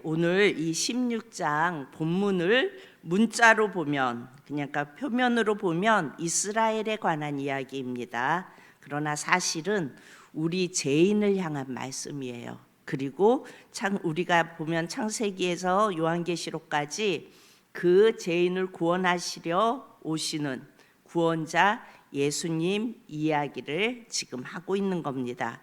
오늘 이 16장 본문을 문자로 보면, 그러니까 표면으로 보면 이스라엘에 관한 이야기입니다. 그러나 사실은 우리 죄인을 향한 말씀이에요. 그리고 우리가 보면 창세기에서 요한계시록까지 그 죄인을 구원하시려 오시는 구원자 예수님 이야기를 지금 하고 있는 겁니다.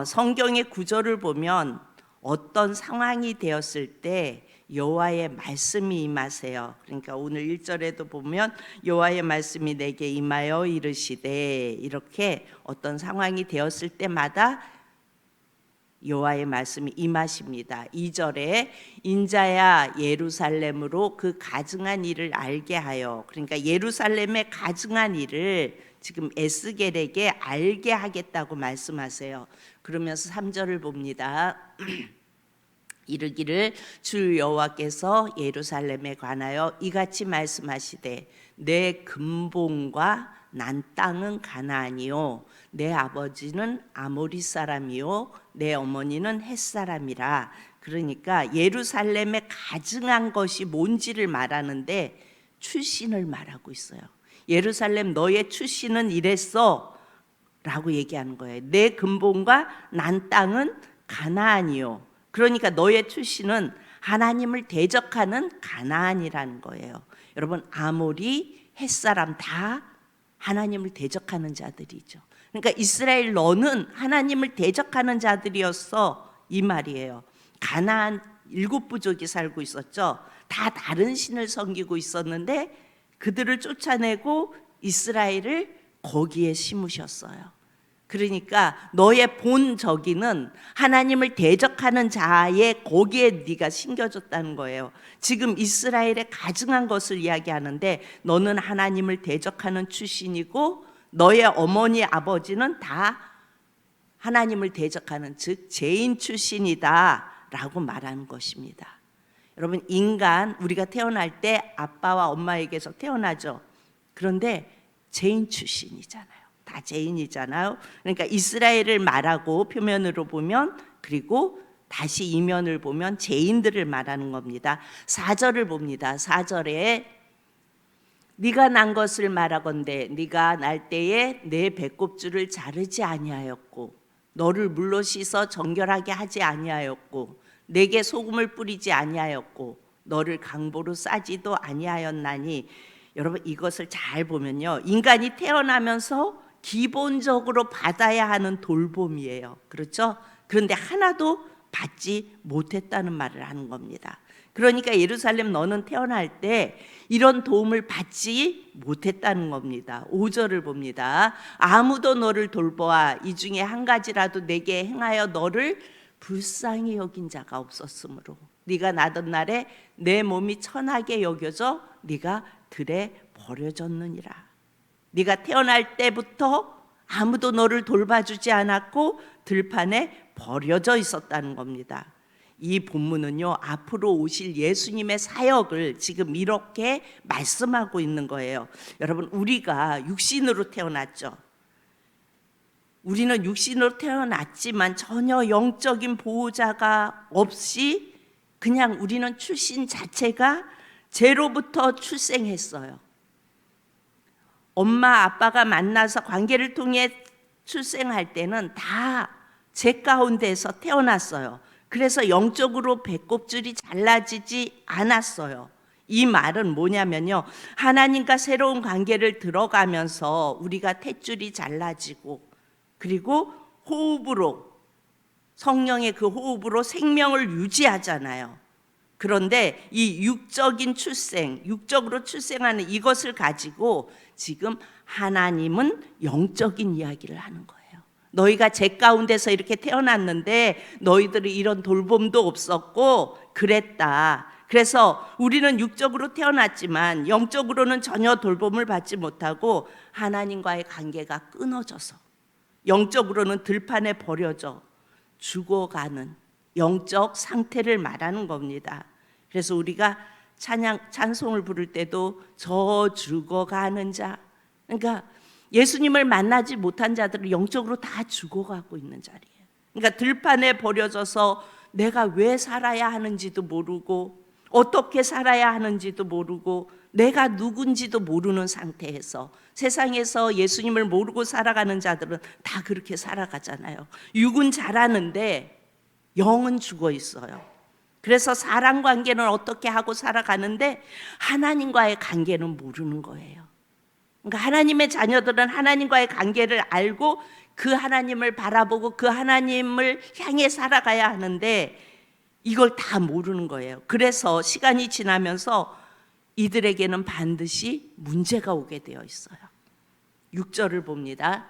성경의 구절을 보면 어떤 상황이 되었을 때 여호와의 말씀이 임하세요. 그러니까 오늘 1절에도 보면 여호와의 말씀이 내게 임하여 이르시되, 이렇게 어떤 상황이 되었을 때마다 여호와의 말씀이 임하십니다. 2절에 인자야 예루살렘으로 그 가증한 일을 알게 하여, 그러니까 예루살렘의 가증한 일을 지금 에스겔에게 알게 하겠다고 말씀하세요. 그러면서 3절을 봅니다. 이르기를 주 여호와께서 예루살렘에 관하여 이같이 말씀하시되, 내 근본과 난 땅은 가나안이요 내 아버지는 아모리 사람이요 내 어머니는 헷 사람이라. 그러니까 예루살렘에 가증한 것이 뭔지를 말하는데 출신을 말하고 있어요. 예루살렘 너의 출신은 이랬어 라고 얘기하는 거예요. 내 근본과 난 땅은 가나안이요, 그러니까 너의 출신은 하나님을 대적하는 가나안이라는 거예요. 여러분, 아모리, 헷사람 다 하나님을 대적하는 자들이죠. 그러니까 이스라엘 너는 하나님을 대적하는 자들이었어, 이 말이에요. 가나안 7부족이 살고 있었죠. 다 다른 신을 섬기고 있었는데 그들을 쫓아내고 이스라엘을 거기에 심으셨어요. 그러니까 너의 본 적이는 하나님을 대적하는 자의 거기에 네가 심겨졌다는 거예요. 지금 이스라엘의 가증한 것을 이야기하는데 너는 하나님을 대적하는 출신이고 너의 어머니 아버지는 다 하나님을 대적하는, 즉 죄인 출신이다 라고 말하는 것입니다. 여러분, 인간, 우리가 태어날 때 아빠와 엄마에게서 태어나죠. 그런데 죄인 출신이잖아요. 다 죄인이잖아요. 그러니까 이스라엘을 말하고 표면으로 보면, 그리고 다시 이면을 보면 죄인들을 말하는 겁니다. 4절을 봅니다. 4절에 네가 난 것을 말하건대 네가 날 때에 내 배꼽줄을 자르지 아니하였고 너를 물로 씻어 정결하게 하지 아니하였고 내게 소금을 뿌리지 아니하였고 너를 강보로 싸지도 아니하였나니. 여러분, 이것을 잘 보면요, 인간이 태어나면서 기본적으로 받아야 하는 돌봄이에요. 그렇죠? 그런데 하나도 받지 못했다는 말을 하는 겁니다. 그러니까 예루살렘 너는 태어날 때 이런 도움을 받지 못했다는 겁니다. 5절을 봅니다. 아무도 너를 돌보아 이 중에 한 가지라도 내게 행하여 너를 불쌍히 여긴 자가 없었으므로 네가 나던 날에 내 몸이 천하게 여겨져 네가 들에 버려졌느니라. 네가 태어날 때부터 아무도 너를 돌봐주지 않았고 들판에 버려져 있었다는 겁니다. 이 본문은요, 앞으로 오실 예수님의 사역을 지금 이렇게 말씀하고 있는 거예요. 여러분, 우리가 육신으로 태어났죠. 우리는 육신으로 태어났지만 전혀 영적인 보호자가 없이 그냥 우리는 출신 자체가 죄로부터 출생했어요. 엄마 아빠가 만나서 관계를 통해 출생할 때는 다 죄 가운데서 태어났어요. 그래서 영적으로 배꼽줄이 잘라지지 않았어요. 이 말은 뭐냐면요, 하나님과 새로운 관계를 들어가면서 우리가 탯줄이 잘라지고, 그리고 호흡으로, 성령의 그 호흡으로 생명을 유지하잖아요. 그런데 이 육적인 출생, 육적으로 출생하는 이것을 가지고 지금 하나님은 영적인 이야기를 하는 거예요. 너희가 죄 가운데서 이렇게 태어났는데 너희들이 이런 돌봄도 없었고 그랬다. 그래서 우리는 육적으로 태어났지만 영적으로는 전혀 돌봄을 받지 못하고 하나님과의 관계가 끊어져서 영적으로는 들판에 버려져 죽어가는 영적 상태를 말하는 겁니다. 그래서 우리가 찬송을 부를 때도 저 죽어가는 자, 그러니까 예수님을 만나지 못한 자들은 영적으로 다 죽어가고 있는 자리예요. 그러니까 들판에 버려져서 내가 왜 살아야 하는지도 모르고 어떻게 살아야 하는지도 모르고 내가 누군지도 모르는 상태에서 세상에서 예수님을 모르고 살아가는 자들은 다 그렇게 살아가잖아요. 육은 자라는데 영은 죽어 있어요. 그래서 사람 관계는 어떻게 하고 살아가는데 하나님과의 관계는 모르는 거예요. 그러니까 하나님의 자녀들은 하나님과의 관계를 알고 그 하나님을 바라보고 그 하나님을 향해 살아가야 하는데 이걸 다 모르는 거예요. 그래서 시간이 지나면서 이들에게는 반드시 문제가 오게 되어 있어요. 6절을 봅니다.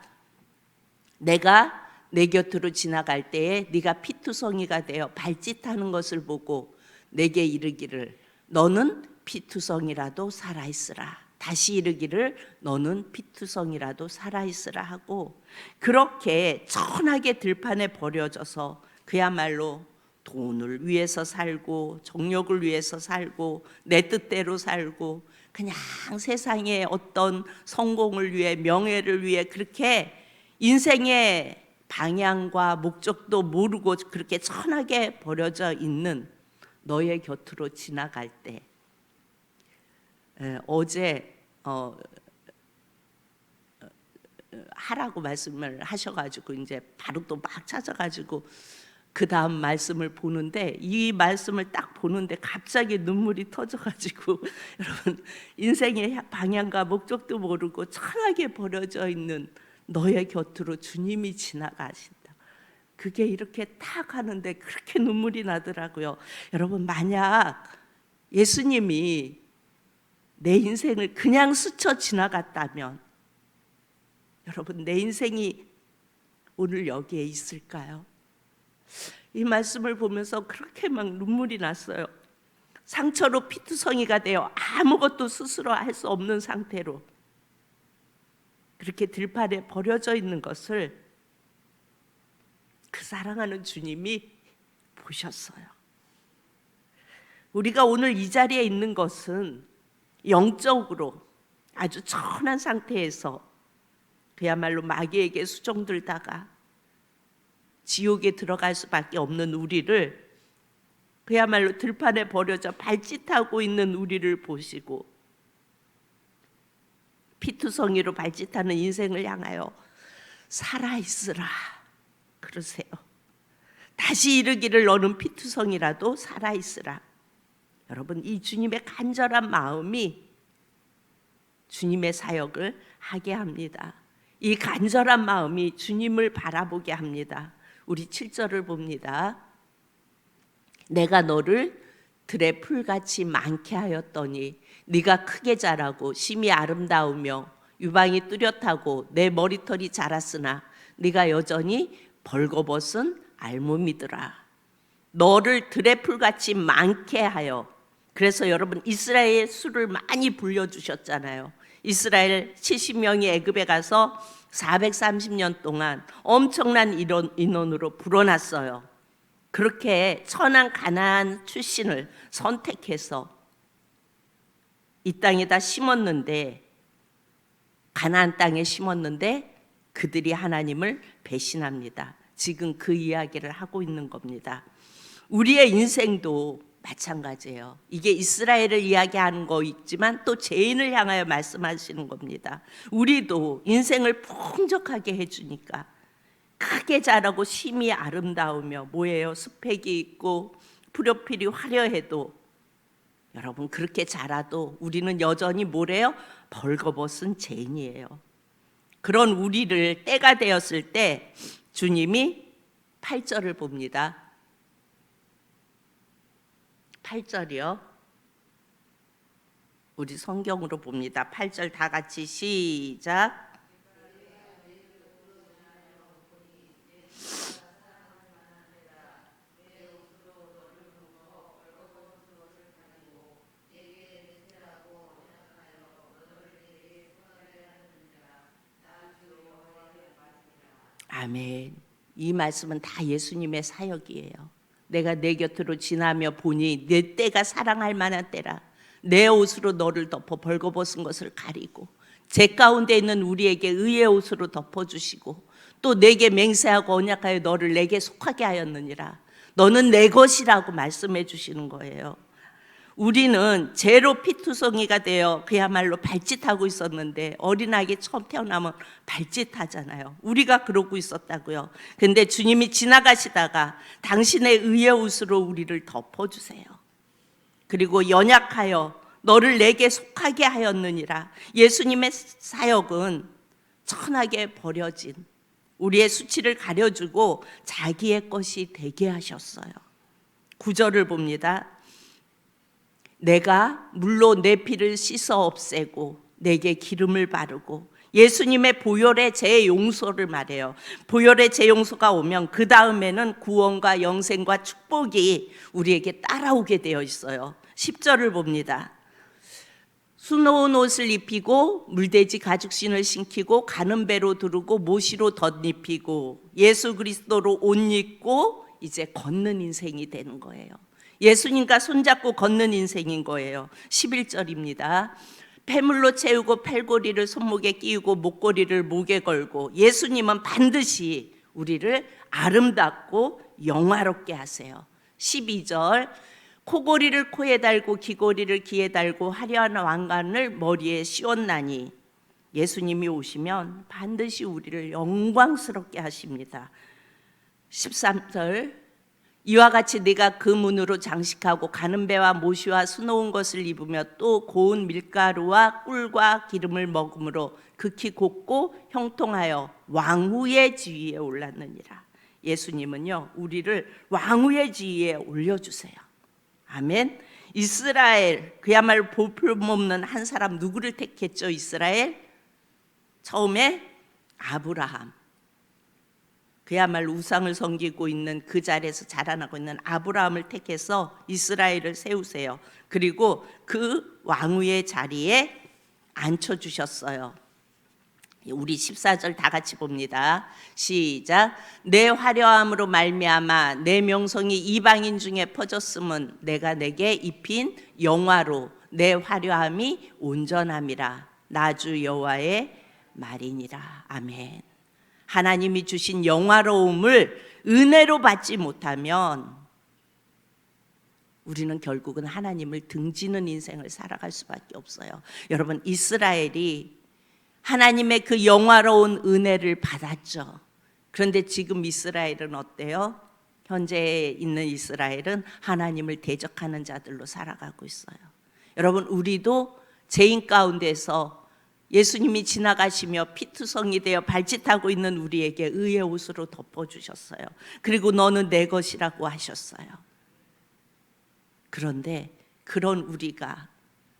내가 내 곁으로 지나갈 때에 네가 피투성이가 되어 발짓하는 것을 보고 내게 이르기를 너는 피투성이라도 살아있으라. 다시 이르기를 너는 피투성이라도 살아있으라 하고 그렇게 천하게 들판에 버려져서 그야말로 돈을 위해서 살고 정욕을 위해서 살고 내 뜻대로 살고 그냥 세상의 어떤 성공을 위해 명예를 위해 그렇게 인생의 방향과 목적도 모르고 그렇게 천하게 버려져 있는 너의 곁으로 지나갈 때 어제 하라고 말씀을 하셔가지고 이제 바로 또 막 찾아가지고 그 다음 말씀을 보는데 이 말씀을 딱 보는데 갑자기 눈물이 터져가지고 여러분 인생의 방향과 목적도 모르고 천하게 버려져 있는 너의 곁으로 주님이 지나가신다. 그게 이렇게 탁 하는데 그렇게 눈물이 나더라고요. 여러분 만약 예수님이 내 인생을 그냥 스쳐 지나갔다면 여러분 내 인생이 오늘 여기에 있을까요? 이 말씀을 보면서 그렇게 막 눈물이 났어요. 상처로 피투성이가 되어 아무것도 스스로 할 수 없는 상태로 그렇게 들판에 버려져 있는 것을 그 사랑하는 주님이 보셨어요. 우리가 오늘 이 자리에 있는 것은 영적으로 아주 천한 상태에서 그야말로 마귀에게 수종들다가 지옥에 들어갈 수밖에 없는 우리를 그야말로 들판에 버려져 발짓하고 있는 우리를 보시고 피투성이로 발짓하는 인생을 향하여 살아있으라 그러세요. 다시 이르기를 너는 피투성이라도 살아있으라. 여러분 이 주님의 간절한 마음이 주님의 사역을 하게 합니다. 이 간절한 마음이 주님을 바라보게 합니다. 우리 7절을 봅니다. 내가 너를 들의 풀같이 많게 하였더니 네가 크게 자라고 심히 아름다우며 유방이 뚜렷하고 내 머리털이 자랐으나 네가 여전히 벌거벗은 알몸이더라. 너를 들의 풀같이 많게 하여 그래서 여러분 이스라엘 수를 많이 불려주셨잖아요. 이스라엘 70명이 애굽에 가서 430년 동안 엄청난 인원으로 불어났어요. 그렇게 천한 가나안 출신을 선택해서 이 땅에다 심었는데 가나안 땅에 심었는데 그들이 하나님을 배신합니다. 지금 그 이야기를 하고 있는 겁니다. 우리의 인생도 마찬가지예요. 이게 이스라엘을 이야기하는 거 있지만 또 죄인을 향하여 말씀하시는 겁니다. 우리도 인생을 풍족하게 해주니까 크게 자라고 심히 아름다우며 뭐예요? 스펙이 있고 프로필이 화려해도 여러분 그렇게 자라도 우리는 여전히 뭐래요? 벌거벗은 죄인이에요. 그런 우리를 때가 되었을 때 주님이 8절을 봅니다. 8절이요. 우리 성경으로 봅니다. 8절 다 같이 시작. 아멘. 이 말씀은 다 예수님의 사역이에요. 내가 내 곁으로 지나며 보니 내 때가 사랑할 만한 때라. 내 옷으로 너를 덮어 벌거벗은 것을 가리고 제 가운데 있는 우리에게 의의 옷으로 덮어주시고 또 내게 맹세하고 언약하여 너를 내게 속하게 하였느니라. 너는 내 것이라고 말씀해 주시는 거예요. 우리는 제로 피투성이가 되어 그야말로 발짓하고 있었는데, 어린아기 처음 태어나면 발짓하잖아요. 우리가 그러고 있었다고요. 근데 주님이 지나가시다가 당신의 의의 옷으로 우리를 덮어주세요. 그리고 연약하여 너를 내게 속하게 하였느니라. 예수님의 사역은 천하게 버려진 우리의 수치를 가려주고 자기의 것이 되게 하셨어요. 9절을 봅니다. 내가 물로 내 피를 씻어 없애고 내게 기름을 바르고, 예수님의 보혈의 재용서를 말해요. 보혈의 재용서가 오면 그 다음에는 구원과 영생과 축복이 우리에게 따라오게 되어 있어요. 10절을 봅니다. 수놓은 옷을 입히고 물돼지 가죽신을 신기고 가는 배로 두르고 모시로 덧입히고 예수 그리스도로 옷 입고 이제 걷는 인생이 되는 거예요. 예수님과 손잡고 걷는 인생인 거예요. 11절입니다. 폐물로 채우고 팔고리를 손목에 끼우고 목걸이를 목에 걸고, 예수님은 반드시 우리를 아름답고 영화롭게 하세요. 12절. 코고리를 코에 달고 귀고리를 귀에 달고 화려한 왕관을 머리에 씌웠나니, 예수님이 오시면 반드시 우리를 영광스럽게 하십니다. 13절. 이와 같이 네가 그 문으로 장식하고 가는 배와 모시와 수놓은 것을 입으며 또 고운 밀가루와 꿀과 기름을 먹음으로 극히 곱고 형통하여 왕후의 지위에 올랐느니라. 예수님은요, 우리를 왕후의 지위에 올려주세요. 아멘. 이스라엘, 그야말로 볼품없는 한 사람, 누구를 택했죠? 이스라엘? 처음에 아브라함, 그야말로 우상을 섬기고 있는 그 자리에서 자라나고 있는 아브라함을 택해서 이스라엘을 세우세요. 그리고 그 왕후의 자리에 앉혀주셨어요. 우리 14절 다 같이 봅니다. 시작. 내 화려함으로 말미암아 내 명성이 이방인 중에 퍼졌음은 내가 내게 입힌 영화로 내 화려함이 온전함이라. 나 주 여호와의 말이니라. 아멘. 하나님이 주신 영화로움을 은혜로 받지 못하면 우리는 결국은 하나님을 등지는 인생을 살아갈 수밖에 없어요. 여러분, 이스라엘이 하나님의 그 영화로운 은혜를 받았죠. 그런데 지금 이스라엘은 어때요? 현재 있는 이스라엘은 하나님을 대적하는 자들로 살아가고 있어요. 여러분, 우리도 죄인 가운데서 예수님이 지나가시며 피투성이 되어 발짓하고 있는 우리에게 의의 옷으로 덮어주셨어요. 그리고 너는 내 것이라고 하셨어요. 그런데 그런 우리가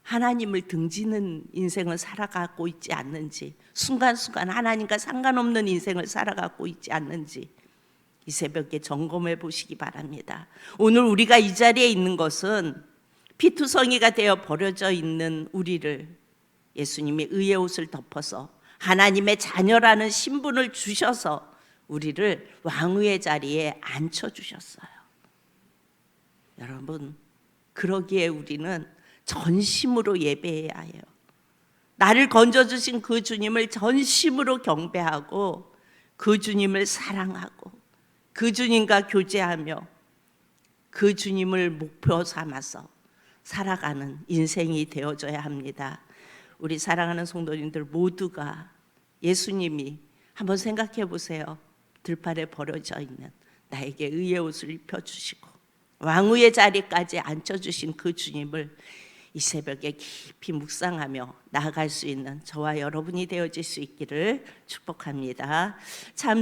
하나님을 등지는 인생을 살아가고 있지 않는지, 순간순간 하나님과 상관없는 인생을 살아가고 있지 않는지 이 새벽에 점검해 보시기 바랍니다. 오늘 우리가 이 자리에 있는 것은 피투성이가 되어 버려져 있는 우리를 예수님이 의의 옷을 덮어서 하나님의 자녀라는 신분을 주셔서 우리를 왕후의 자리에 앉혀주셨어요. 여러분, 그러기에 우리는 전심으로 예배해야 해요. 나를 건져주신 그 주님을 전심으로 경배하고 그 주님을 사랑하고 그 주님과 교제하며 그 주님을 목표 삼아서 살아가는 인생이 되어져야 합니다. 우리 사랑하는 성도님들 모두가 예수님이 한번 생각해 보세요. 들판에 버려져 있는 나에게 의의 옷을 입혀주시고 왕후의 자리까지 앉혀주신 그 주님을 이 새벽에 깊이 묵상하며 나아갈 수 있는 저와 여러분이 되어질 수 있기를 축복합니다. 참